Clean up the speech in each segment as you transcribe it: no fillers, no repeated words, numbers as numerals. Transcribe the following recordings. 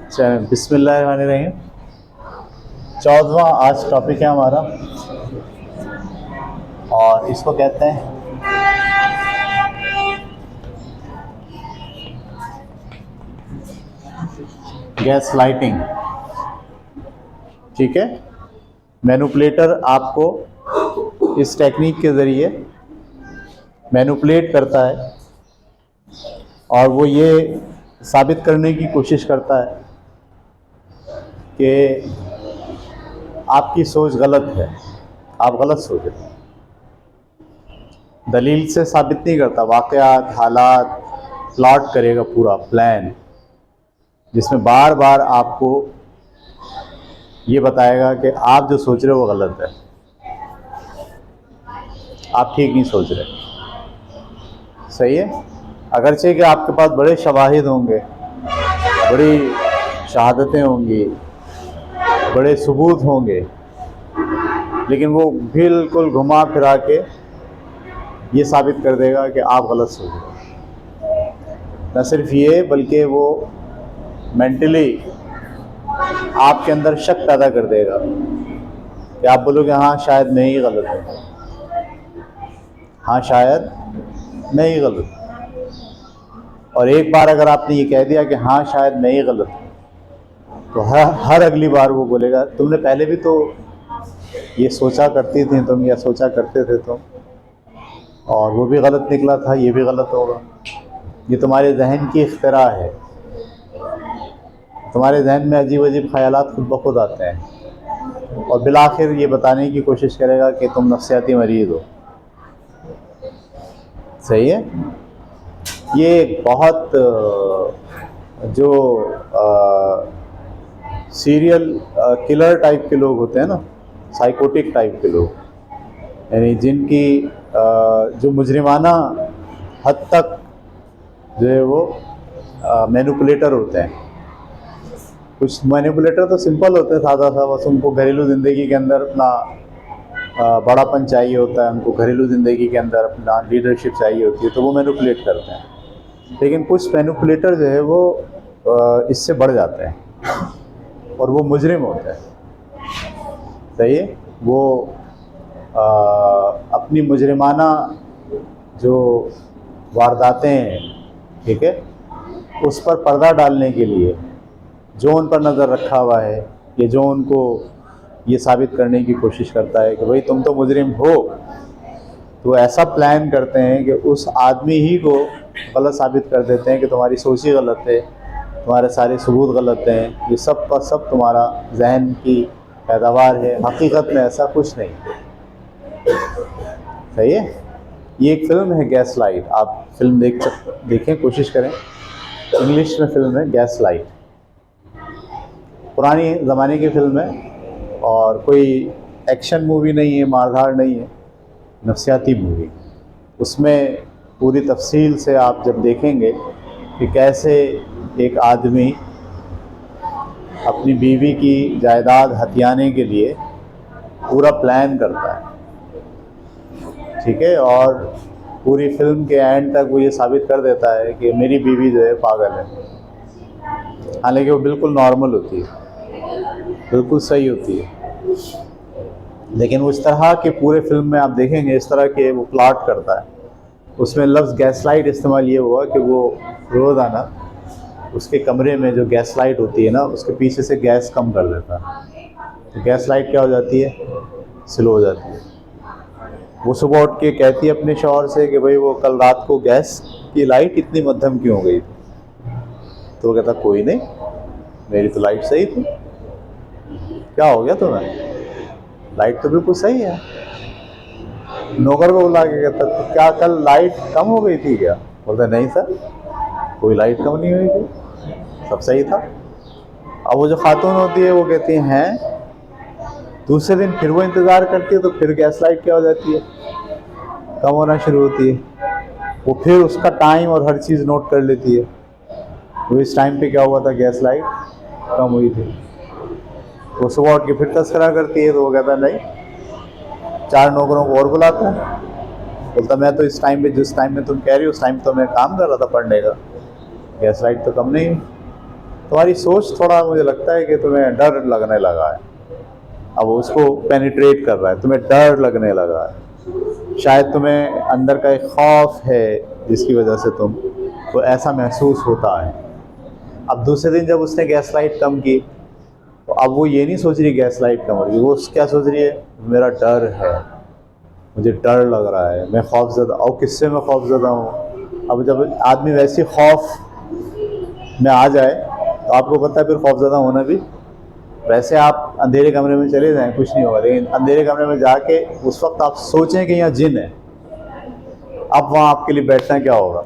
बिस्मिल्लाहिर्रहमानिर्रहीम। 14वां आज टॉपिक है हमारा और इसको कहते हैं गैस लाइटिंग। ठीक है, मैनिपुलेटर आपको इस टेक्निक के ज़रिए मैनिपुलेट करता है और वो ये साबित करने की कोशिश करता है कि आपकी सोच गलत है, आप गलत सोच रहे हैं। दलील से साबित नहीं करता, वाक़यात, हालात प्लॉट करेगा, पूरा प्लान, जिसमें बार बार आपको ये बताएगा कि आप जो सोच रहे हो वो गलत है, आप ठीक नहीं सोच रहे। सही है, अगरचे कि आपके पास बड़े शवाहिद होंगे, बड़ी शहादतें होंगी, बड़े सबूत होंगे, लेकिन वो बिल्कुल घुमा फिरा के ये साबित कर देगा कि आप गलत सोच रहे हो। न सिर्फ ये बल्कि वो मेंटली आपके अंदर शक पैदा कर देगा कि आप बोलोगे हाँ शायद मैं ही गलत हूँ, हाँ शायद मैं ही गलत हूँ। और एक बार अगर आपने ये कह दिया कि हाँ शायद मैं ही गलत हूँ, तो हर अगली बार वो बोलेगा तुमने पहले भी तो ये सोचा करती थी तुम, या सोचा करते थे तुम, और वो भी गलत निकला था, ये भी गलत होगा। ये तुम्हारे जहन की इख्तिरा है, तुम्हारे जहन में अजीब अजीब ख्यालात खुद ब खुद आते हैं और बिलाखिर ये बताने की कोशिश करेगा कि तुम नफ्सियाती मरीज़ हो। सही है, ये एक बहुत जो सीरियल किलर टाइप के लोग होते हैं ना, साइकोटिक टाइप के लोग, यानी जिनकी जो मुजरिमाना हद तक जो है वो मैनिपुलेटर होते हैं। कुछ मैनिपुलेटर तो सिंपल होते हैं, सादा सा, बस उनको घरेलू ज़िंदगी के अंदर अपना बड़ापन चाहिए होता है, उनको घरेलू ज़िंदगी के अंदर अपना लीडरशिप चाहिए होती है, तो वो मैनिपुलेट करते हैं। लेकिन कुछ मैनिपुलेटर जो है वो इससे बढ़ जाते हैं और वो मुजरिम होते हैं। सही है, वो अपनी मुजरिमाना जो वारदातें हैं, ठीक है, उस पर पर्दा डालने के लिए जो उन पर नज़र रखा हुआ है, ये जो उनको ये साबित करने की कोशिश करता है कि भाई तुम तो मुजरिम हो, तो ऐसा प्लान करते हैं कि उस आदमी ही को गलत साबित कर देते हैं कि तुम्हारी सोच ही गलत है, तुम्हारे सारे सबूत गलत हैं, ये सब का सब तुम्हारा जहन की पैदावार है, हकीकत में ऐसा कुछ नहीं। सही है, ये एक फ़िल्म है गैस लाइट, आप फिल्म देखें, कोशिश करें। इंग्लिश में फ़िल्म है गैस लाइट, पुरानी ज़माने की फ़िल्म है और कोई एक्शन मूवी नहीं है, मारधाड़ नहीं है, नफ्सियाती मूवी। उसमें पूरी तफसील से आप जब देखेंगे कि कैसे एक आदमी अपनी बीवी की जायदाद हथियाने के लिए पूरा प्लान करता है, ठीक है, और पूरी फिल्म के एंड तक वो ये साबित कर देता है कि मेरी बीवी जो है पागल है, हालांकि वो बिल्कुल नॉर्मल होती है, बिल्कुल सही होती है। लेकिन उस तरह के पूरे फिल्म में आप देखेंगे इस तरह के वो प्लॉट करता है। उसमें लफ्ज़ गैस लाइट इस्तेमाल ये हुआ कि वो रोज़ाना उसके कमरे में जो गैस लाइट होती है ना, उसके पीछे से गैस कम कर देता है, तो गैस लाइट क्या हो जाती है, स्लो हो जाती है। वो सुबह उठ के कहती है अपने शौहर से कि भाई वो कल रात को गैस की लाइट इतनी मध्यम क्यों हो गई थी, तो वो कहता कोई नहीं, मेरी तो लाइट सही थी। क्या हो गया तुम्हें, लाइट तो बिल्कुल सही है। नौकर को बुला के कहता तो क्या कल लाइट कम हो गई थी क्या, बोलता नहीं सर कोई लाइट कम नहीं हुई थी, सब सही था। अब वो जो खातून होती है वो कहती हैं, दूसरे दिन फिर वो इंतज़ार करती है, तो फिर गैस लाइट क्या हो जाती है, कम होना शुरू होती है। वो फिर उसका टाइम और हर चीज़ नोट कर लेती है, तो इस टाइम पे क्या हुआ था, गैस लाइट कम हुई थी। वो सुबह उठ के फिर तस्करा करती है, तो वो कहता नहीं, 4 नौकरों को और बुलाता है, बोलता मैं तो इस टाइम पे, जिस टाइम में तुम कह रही हो उस टाइम तो मैं काम कर रहा था पढ़ने का, गैस लाइट तो कम नहीं हुई। तुम्हारी सोच थोड़ा मुझे लगता है कि तुम्हें डर लगने लगा है, अब उसको पेनिट्रेट कर रहा है, तुम्हें डर लगने लगा है, शायद तुम्हें अंदर का एक खौफ है जिसकी वजह से तुम को ऐसा महसूस होता है। अब दूसरे दिन जब उसने गैस लाइट कम की तो अब वो ये नहीं सोच रही गैस लाइट कम हो रही, वो क्या सोच रही है, मेरा डर है, मुझे डर लग रहा है, मैं खौफज़दा। और किससे मैं खौफज़दा हूँ? अब जब आदमी वैसे खौफ में आ जाए तो आपको पता है फिर खौफज़दा होना भी। वैसे आप अंधेरे कमरे में चले जाएं कुछ नहीं होगा, लेकिन अंधेरे कमरे में जाके उस वक्त आप सोचें कि यहाँ जिन है, अब वहाँ आपके लिए बैठना क्या होगा,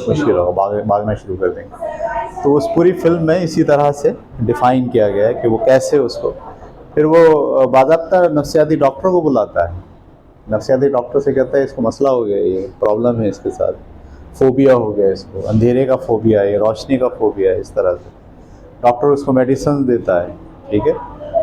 मुश्किल होगा, भागना शुरू कर देंगे। तो उस पूरी फिल्म में इसी तरह से डिफ़ाइन किया गया है कि वो कैसे उसको, फिर वो बाज़ाब्ता नफ्सियाती डॉक्टर को बुलाता है, नफ्सियाती डॉक्टर से कहता है इसको मसला हो गया, ये प्रॉब्लम है इसके साथ, फोबिया हो गया इसको, अंधेरे का फोबिया है, रोशनी का फोबिया है, इस तरह से डॉक्टर उसको मेडिसिन देता है। ठीक है,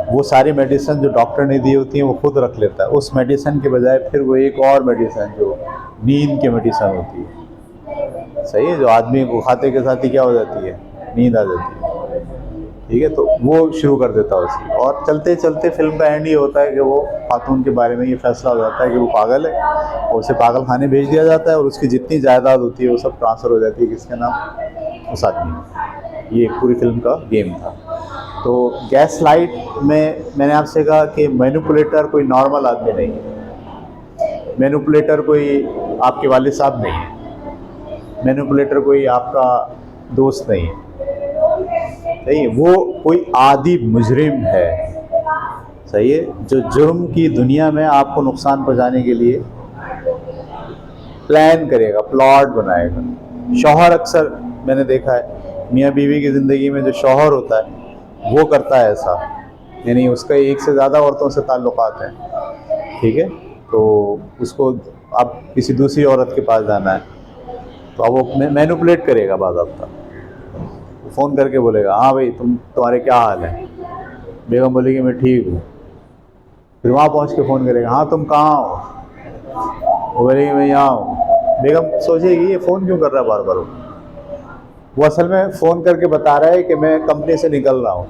वो सारी मेडिसिन जो डॉक्टर ने दी होती हैं वो खुद रख लेता है, उस मेडिसिन के बजाय फिर वो एक और मेडिसिन जो नींद की मेडिसिन होती है, सही है, जो आदमी को खाते के साथ ही क्या हो जाती है, नींद आ जाती है। ठीक है, तो वो शुरू कर देता है उसकी, और चलते चलते फिल्म का एंड ये होता है कि वो खातून के बारे में ये फैसला हो जाता है कि वो पागल है, और उसे पागल खाने भेज दिया जाता है, और उसकी जितनी जायदाद होती है वो सब ट्रांसफ़र हो जाती है किसके नाम, उस आदमी। ये एक पूरी फिल्म का गेम था। तो गैस लाइट में मैंने आपसे कहा कि मैनिपुलेटर कोई नॉर्मल आदमी नहीं है, मैनिपुलेटर कोई आपके वालिद साहब नहीं है, मैनिपुलेटर कोई आपका दोस्त नहीं है, सही है, वो कोई आदि मुजरिम है, सही है, जो जुर्म की दुनिया में आपको नुकसान पहुंचाने के लिए प्लान करेगा, प्लॉट बनाएगा। शौहर अक्सर मैंने देखा है मियाँ बीवी की ज़िंदगी में जो शौहर होता है वो करता है ऐसा, यानी उसका एक से ज़्यादा औरतों से ताल्लुकात हैं। ठीक है, तो उसको अब किसी दूसरी औरत के पास जाना है तो अब वो मैनिपुलेट करेगा, बाज़ाब्ता फ़ोन करके बोलेगा हाँ भाई तुम्हारे क्या हाल है, बेगम बोलेगी मैं ठीक हूँ, फिर वहाँ पहुँच के फ़ोन करेगा हाँ तुम कहाँ हो, वो बोलेगी मैं यहाँ हूँ, बेगम सोचेगी ये फ़ोन क्यों कर रहा है बार बार, वो असल में फ़ोन करके बता रहा है कि मैं कंपनी से निकल रहा हूँ,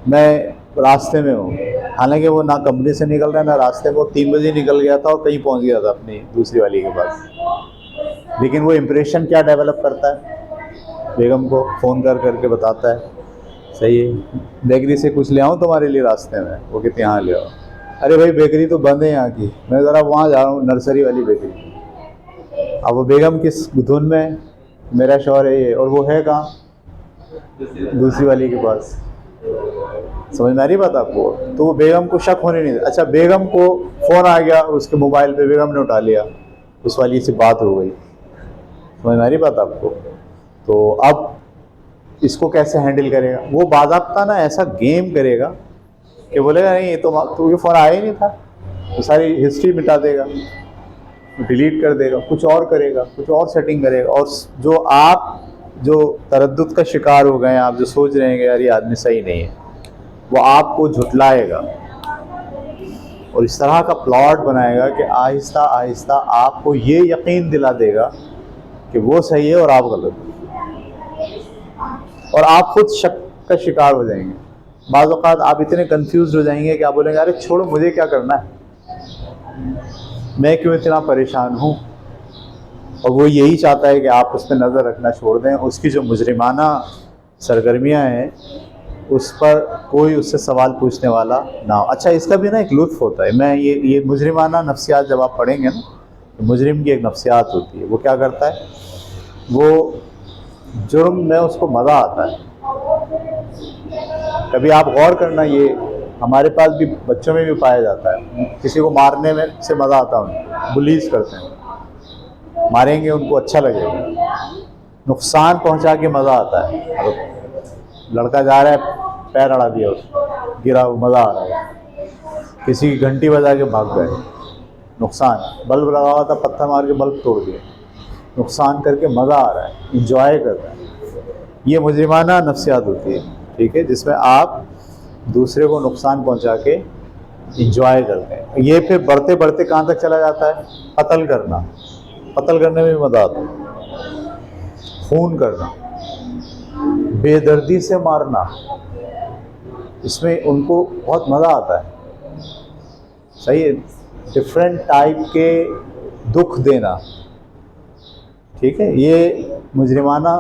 मैं रास्ते में हूँ, हालांकि वो ना कंपनी से निकल रहा है ना रास्ते में, वो 3 बजे निकल गया था और कहीं पहुँच गया था अपनी दूसरी वाली के पास। लेकिन वो इम्प्रेशन क्या डेवलप करता है, बेगम को फ़ोन करके बताता है सही है बेकरी से कुछ ले आऊँ तुम्हारे लिए रास्ते में, वो कहते यहाँ ले आओ, अरे भाई बेकरी तो बंद है यहाँ की, मैं ज़रा वहाँ जा रहा हूँ नर्सरी वाली बेकरी। अब वो बेगम किस धुन में, मेरा शौहर है ये, और वो है कहाँ, दूसरी वाली के पास, समझ में आ रही बात आपको। तो वो बेगम को शक होने नहीं, अच्छा बेगम को फ़ोन आ गया उसके मोबाइल पे, बेगम ने उठा लिया, उस वाली से बात हो गई, समझ में आ रही बात आपको। तो अब इसको कैसे हैंडल करेगा, वो बाज़ाब्ता ना ऐसा गेम करेगा कि बोलेगा नहीं ये तो ये फ़ोन आया ही नहीं था, तो सारी हिस्ट्री मिटा देगा, डिलीट कर देगा, कुछ और करेगा, कुछ और सेटिंग करेगा, और जो तरद्दुद का शिकार हो गए हैं आप, जो सोच रहे हैं कि यार ये आदमी सही नहीं है, वो आपको झुटलाएगा और इस तरह का प्लॉट बनाएगा कि आहिस्ता आहिस्ता आपको ये यकीन दिला देगा कि वो सही है और आप गलत हो, और आप खुद शक का शिकार हो जाएंगे। बाज़ औक़ात आप इतने कंफ्यूज हो जाएंगे कि आप बोलेंगे अरे छोड़ो मुझे क्या करना है, मैं क्यों इतना परेशान हूँ, और वो यही चाहता है कि आप उस पर नज़र रखना छोड़ दें, उसकी जो मुजरिमाना सरगर्मियाँ हैं उस पर कोई उससे सवाल पूछने वाला ना हो। अच्छा इसका भी ना एक लुत्फ़ होता है, मैं ये मुजरिमाना नफ्सियात जब आप पढ़ेंगे ना, तो मुजरिम की एक नफ्सियात होती है, वो क्या करता है, वो जुर्म में उसको मज़ा आता है। कभी आप गौर करना, ये हमारे पास भी बच्चों में भी पाया जाता है, किसी को मारने में से मज़ा आता है, उनको बुलीज करते हैं, मारेंगे उनको अच्छा लगेगा, नुकसान पहुंचा के मज़ा आता है। लड़का जा रहा है पैर अड़ा दिया उसको, गिरा, मज़ा आ रहा है, किसी की घंटी बजा के भाग गए, नुकसान, बल्ब लगा हुआ था पत्थर मार के बल्ब तोड़ दिया, नुकसान करके मज़ा आ रहा है, इंजॉय कर रहा है। ये मुजरिमाना नफ्सियात होती है, ठीक है, जिसमें आप दूसरे को नुकसान पहुंचा के इंजॉय करते हैं। ये फिर बढ़ते बढ़ते कहाँ तक चला जाता है, कत्ल करना, कत्ल करने में भी मज़ा आता है, खून करना, बेदर्दी से मारना, इसमें उनको बहुत मज़ा आता है। सही है, डिफरेंट टाइप के दुख देना, ठीक है, ये मुजरिमाना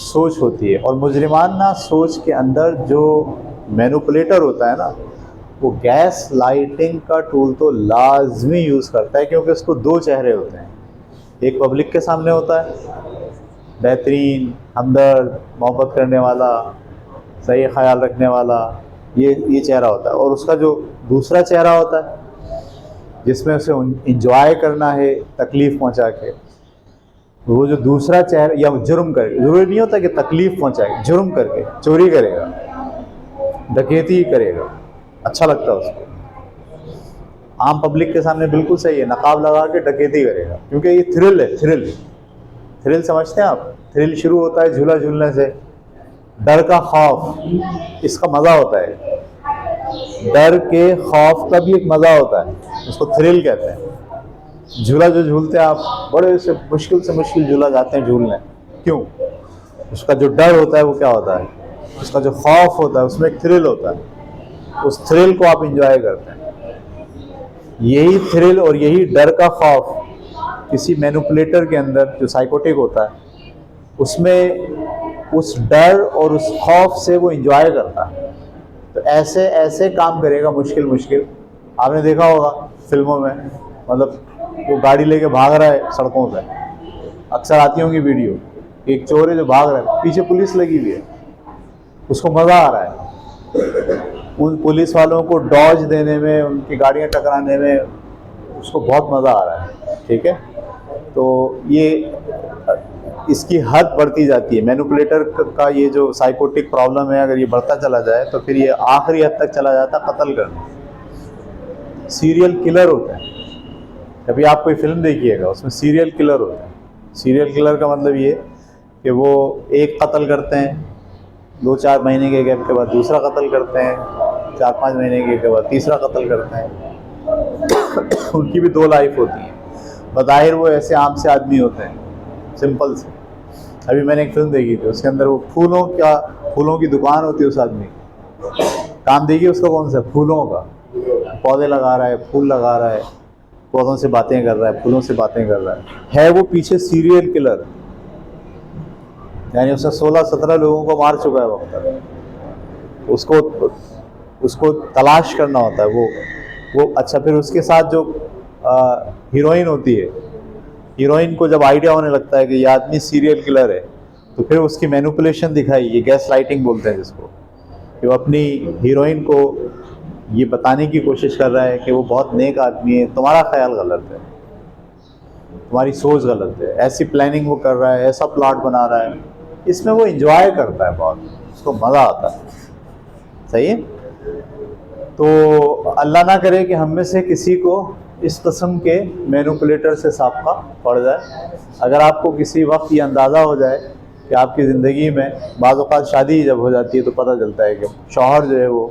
सोच होती है। और मुजरिमाना सोच के अंदर जो मैनिपुलेटर होता है ना, वो गैस लाइटिंग का टूल तो लाजमी यूज़ करता है, क्योंकि उसको दो चेहरे होते हैं। एक पब्लिक के सामने होता है, बेहतरीन, हमदर्द, मोहब्बत करने वाला, सही ख्याल रखने वाला, ये चेहरा होता है। और उसका जो दूसरा चेहरा होता है, जिसमें उसे इंजॉय करना है तकलीफ़ पहुंचा के, वो जो दूसरा चेहरा, या जुर्म करके, ज़रूरी नहीं होता कि तकलीफ़ पहुंचाए, जुर्म करके चोरी करेगा, डकैती करेगा, अच्छा लगता है उसको। आम पब्लिक के सामने बिल्कुल सही है, नकाब लगा के डकैती करेगा, क्योंकि ये थ्रिल है। थ्रिल समझते हैं आप? थ्रिल शुरू होता है झूला झूलने से, डर का खौफ, इसका मज़ा होता है। डर के खौफ का भी एक मज़ा होता है, उसको थ्रिल कहते हैं। झूला जो झूलते हैं आप, बड़े से मुश्किल झूला जाते हैं झूलने, क्यों? उसका जो डर होता है वो क्या होता है, उसका जो खौफ होता है, उसमें एक थ्रिल होता है। उस थ्रिल को आप इंजॉय करते हैं। यही थ्रिल और यही डर का खौफ किसी मैनिपुलेटर के अंदर, जो साइकोटिक होता है, उसमें उस डर और उस खौफ से वो इंजॉय करता है। तो ऐसे ऐसे काम करेगा मुश्किल। आपने देखा होगा फिल्मों में, मतलब वो गाड़ी लेके भाग रहा है सड़कों पे, अक्सर आती होंगी वीडियो, एक चोर है जो भाग रहा है, पीछे पुलिस लगी हुई है, उसको मज़ा आ रहा है उन पुलिस वालों को डॉज देने में, उनकी गाड़ियाँ टकराने में, उसको बहुत मज़ा आ रहा है, ठीक है। तो ये इसकी हद बढ़ती जाती है। मैनिपुलेटर का ये जो साइकोटिक प्रॉब्लम है, अगर ये बढ़ता चला जाए तो फिर ये आखिरी हद तक चला जाता है कत्ल करने। सीरियल किलर होते हैं, कभी आप कोई फिल्म देखिएगा उसमें सीरियल किलर होते हैं। सीरियल किलर का मतलब ये कि वो एक कत्ल करते हैं, 2-4 महीने के गैप के बाद दूसरा कत्ल करते हैं, 4-5 महीने के बाद तीसरा कत्ल करते हैं। उनकी भी 2 लाइफ होती हैं। बज़ाहिर वो ऐसे आम से आदमी होते हैं, सिंपल से। अभी मैंने एक फिल्म देखी थी, उसके अंदर वो फूलों की दुकान होती है उस आदमी, काम देखिए उसका कौन सा, फूलों का, पौधे लगा रहा है, फूल लगा रहा है, पौधों से बातें कर रहा है, फूलों से बातें कर रहा है वो पीछे सीरियल किलर, यानी उसने 16-17 लोगों को मार चुका है वक्त तक। उसको तलाश करना होता है वो। अच्छा, फिर उसके साथ जो हीरोइन होती है, हीरोइन को जब आइडिया होने लगता है कि ये आदमी सीरियल किलर है, तो फिर उसकी मैनिपुलेशन दिखाई, ये गैस लाइटिंग बोलते हैं जिसको, कि वो अपनी हीरोइन को ये बताने की कोशिश कर रहा है कि वो बहुत नेक आदमी है, तुम्हारा ख्याल गलत है, तुम्हारी सोच गलत है, ऐसी प्लानिंग वो कर रहा है, ऐसा प्लॉट बना रहा है। इसमें वो इंजॉय करता है बहुत, उसको मज़ा आता है। सही है। तो अल्लाह ना करे कि हम में से किसी को इस किस्म के मैनिपुलेटर से साबका पड़ जाए। अगर आपको किसी वक्त ये अंदाज़ा हो जाए कि आपकी ज़िंदगी में बाज़ औक़ात शादी जब हो जाती है तो पता चलता है कि शौहर जो है वो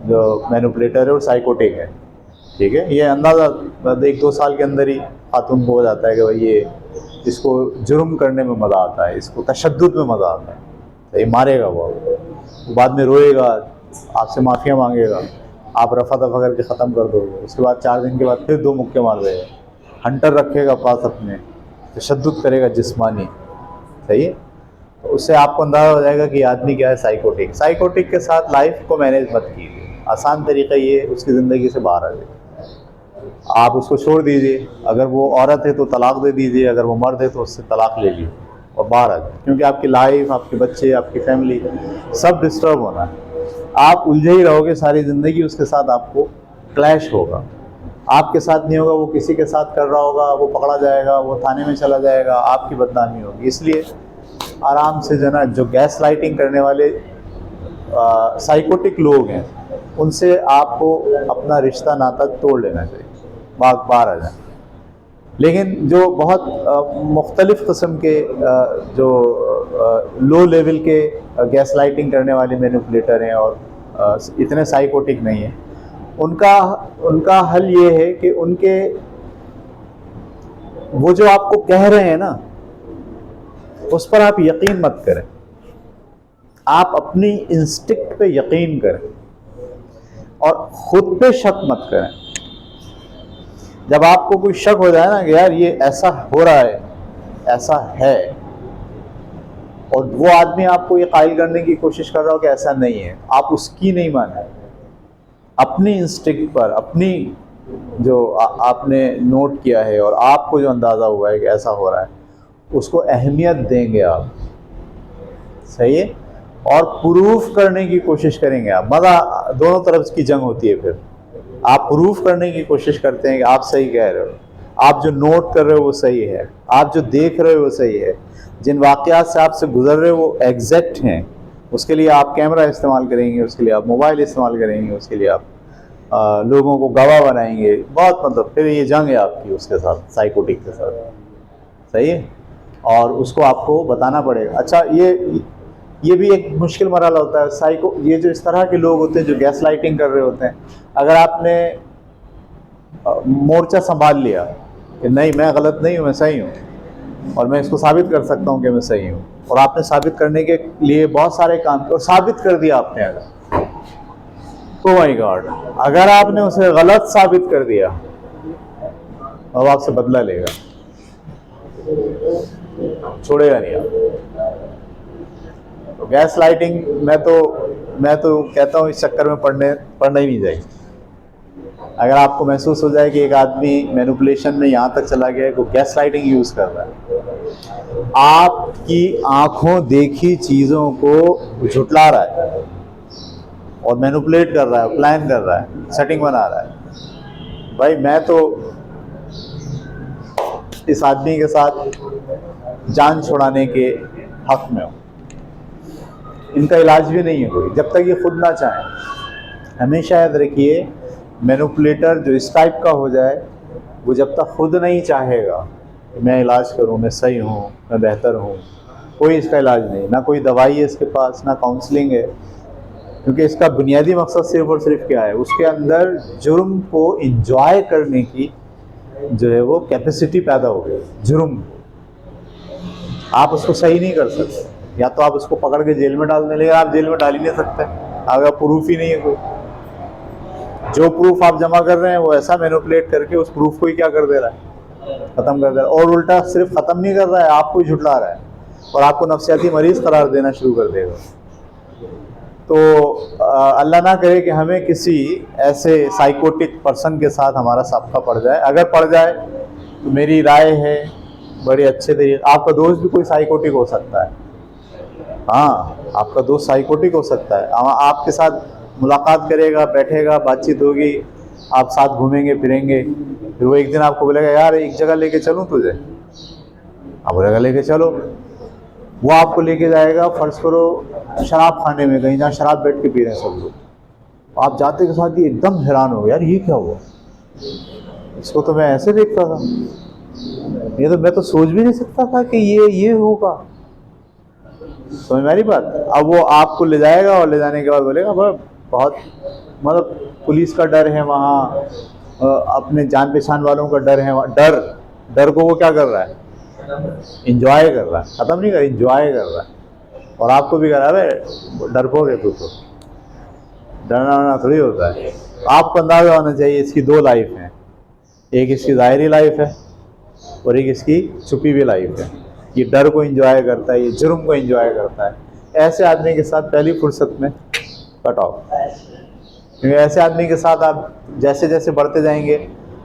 जो मैनिपुलेटर है वो साइकोटिक है, ठीक है, ये अंदाज़ा 1-2 साल के अंदर ही खातून को हो जाता है कि भाई ये इसको जुर्म करने में मज़ा आता है, इसको तशद्दुद में मज़ा आता है, तो ये मारेगा वो बाद में रोएगा, आपसे माफ़िया मांगेगा, आप रफ़ा दफ़ा करके ख़त्म कर दोगे, उसके बाद 4 दिन के बाद फिर 2 मुक्के मार देगा, हंटर रखेगा पास अपने, तशद्दुद करेगा जिस्मानी। सही है। तो उससे आपको अंदाज़ा हो जाएगा कि आदमी क्या है, साइकोटिक के साथ लाइफ को मैनेज मत कीजिए। आसान तरीका ये, उसकी ज़िंदगी से बाहर आ जाए, आप उसको छोड़ दीजिए। अगर वो औरत है तो तलाक दे दीजिए, अगर वो मर्द है तो उससे तलाक ले लीजिए और बाहर आ जाए, क्योंकि आपकी लाइफ, आपके बच्चे, आपकी फैमिली सब डिस्टर्ब होना है। आप उलझे ही रहोगे सारी ज़िंदगी, उसके साथ आपको क्लैश होगा, आपके साथ नहीं होगा, वो किसी के साथ कर रहा होगा, वो पकड़ा जाएगा, वो थाने में चला जाएगा, आपकी बदनामी होगी। इसलिए आराम से जना, जो गैस लाइटिंग करने वाले साइकोटिक लोग हैं, उनसे आपको अपना रिश्ता नाता तोड़ लेना चाहिए, बाहर आ जाए। लेकिन जो बहुत मुख्तलिफ़ किस्म के जो लो लेवल के गैस लाइटिंग करने वाले मैनिपुलेटर हैं और इतने साइकोटिक नहीं हैं, उनका हल ये है कि वो जो आपको कह रहे हैं ना, उस पर आप यकीन मत करें। आप अपनी इंस्टिक्ट पे यकीन करें और खुद पे शक मत करें। जब आपको कोई शक हो जाए ना कि यार ये ऐसा हो रहा है, ऐसा है, और वो आदमी आपको ये कायल करने की कोशिश कर रहा हो कि ऐसा नहीं है, आप उसकी नहीं माने, अपनी इंस्टिक्ट पर, अपनी जो आपने नोट किया है और आपको जो अंदाज़ा हुआ है कि ऐसा हो रहा है, उसको अहमियत देंगे आप। सही है। और प्रूफ करने की कोशिश करेंगे आप। मज़ा दोनों तरफ की जंग होती है। फिर आप प्रूफ करने की कोशिश करते हैं कि आप सही कह रहे हो, आप जो नोट कर रहे हो वो सही है, आप जो देख रहे हो वो सही है, जिन वाक़यात से आपसे गुजर रहे हो वो एग्जैक्ट हैं। उसके लिए आप कैमरा इस्तेमाल करेंगे, उसके लिए आप मोबाइल इस्तेमाल करेंगे, उसके लिए आप लोगों को गवाह बनाएंगे। बहुत मतलब फिर ये जंग है आपकी उसके साथ, साइकोटिक के साथ। सही है। और उसको आपको बताना पड़ेगा। अच्छा, ये भी एक मुश्किल मरहला होता है। साइको, ये जो इस तरह के लोग होते हैं जो गैस लाइटिंग कर रहे होते हैं, अगर आपने मोर्चा संभाल लिया कि नहीं मैं गलत नहीं हूँ, मैं सही हूँ और मैं इसको साबित कर सकता हूँ कि मैं सही हूँ, और आपने साबित करने के लिए बहुत सारे काम किए और साबित कर दिया आपने, अगर ओ माय गॉड, अगर आपने उसे गलत साबित कर दिया अब आपसे बदला लेगा, छोड़ेगा नहीं आप। तो गैस लाइटिंग मैं तो कहता हूँ इस चक्कर में पढ़ना ही नहीं चाहिए। अगर आपको महसूस हो जाए कि एक आदमी मैनिपुलेशन में यहाँ तक चला गया है कि गैस लाइटिंग यूज़ कर रहा है, आपकी आंखों देखी चीज़ों को झुटला रहा है और मैनिपुलेट कर रहा है, प्लान कर रहा है, सेटिंग बना रहा है, भाई मैं तो इस आदमी के साथ जान छुड़ाने के हक में हूँ। इनका इलाज भी नहीं है कोई, जब तक ये खुद ना चाहें। हमेशा याद रखिए, मैनिपुलेटर जो इस टाइप का हो जाए, वो जब तक खुद नहीं चाहेगा कि मैं इलाज करूं, मैं सही हूं, मैं बेहतर हूं, कोई इसका इलाज नहीं। ना कोई दवाई है इसके पास, ना काउंसलिंग है, क्योंकि इसका बुनियादी मकसद सिर्फ और सिर्फ क्या है, उसके अंदर जुर्म को इंजॉय करने की जो है वो कैपेसिटी पैदा हो गई। जुर्म आप उसको सही नहीं कर सकते, या तो आप उसको पकड़ के जेल में डाल दें, लेकिन आप जेल में डाल ही नहीं सकते अगर प्रूफ ही नहीं है कोई। जो प्रूफ आप जमा कर रहे हैं वो ऐसा मैनिपुलेट करके उस प्रूफ को ही क्या कर दे रहा है, ख़त्म कर दे रहा है। और उल्टा सिर्फ ख़त्म नहीं कर रहा है, आपको ही झुठला रहा है और आपको नफ्सियाती मरीज़ करार देना शुरू कर देगा। तो अल्लाह ना करे कि हमें किसी ऐसे साइकोटिक पर्सन के साथ हमारा साबका पड़ जाए। अगर पड़ जाए तो मेरी राय है बड़े अच्छे तरीके, आपका दोस्त भी कोई साइकोटिक हो सकता है। हाँ, आपका दोस्त साइकोटिक हो सकता है, आपके साथ मुलाकात करेगा, बैठेगा, बातचीत होगी, आप साथ घूमेंगे फिरेंगे, फिर वो एक दिन आपको बोलेगा यार एक जगह लेके चलूँ तुझे, आप जगह लेके चलो। वो आपको लेके जाएगा, फर्ज करो शराब खाने में, कहीं जहाँ शराब बैठ के पी रहे हैं सब लोग। आप जाते के साथ ही एकदम हैरान हो, यार ये क्या हुआ, इसको तो मैं ऐसे देखता था, ये तो मैं तो सोच भी नहीं सकता था कि ये होगा। समझ मेरी बात। अब वो आपको ले जाएगा और ले जाने के बाद बोलेगा बहुत मतलब पुलिस का डर है वहाँ, अपने जान पहचान वालों का डर है वहाँ। डर को वो क्या कर रहा है, इंजॉय कर रहा है, ख़त्म नहीं कर, इंजॉय कर रहा है। और आपको भी कर रहा है डरपोक है तू, तो डरना थोड़ी होता है। आपको अंदाज़ा होना चाहिए इसकी दो लाइफ हैं, एक इसकी ज़ाहिरी लाइफ है और एक इसकी छुपी हुई लाइफ है। ये डर को एंजॉय करता है, ये जुर्म को एंजॉय करता है। ऐसे आदमी के साथ पहली फुर्सत में कट ऑफ, क्योंकि ऐसे आदमी के साथ आप जैसे जैसे बढ़ते जाएंगे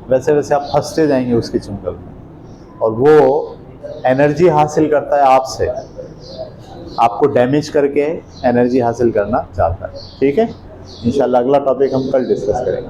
वैसे वैसे आप फंसते जाएंगे उसके चुंगल में, और वो एनर्जी हासिल करता है आपसे, आपको डैमेज करके एनर्जी हासिल करना चाहता है। ठीक है, इंशाल्लाह अगला टॉपिक हम कल डिस्कस करेंगे।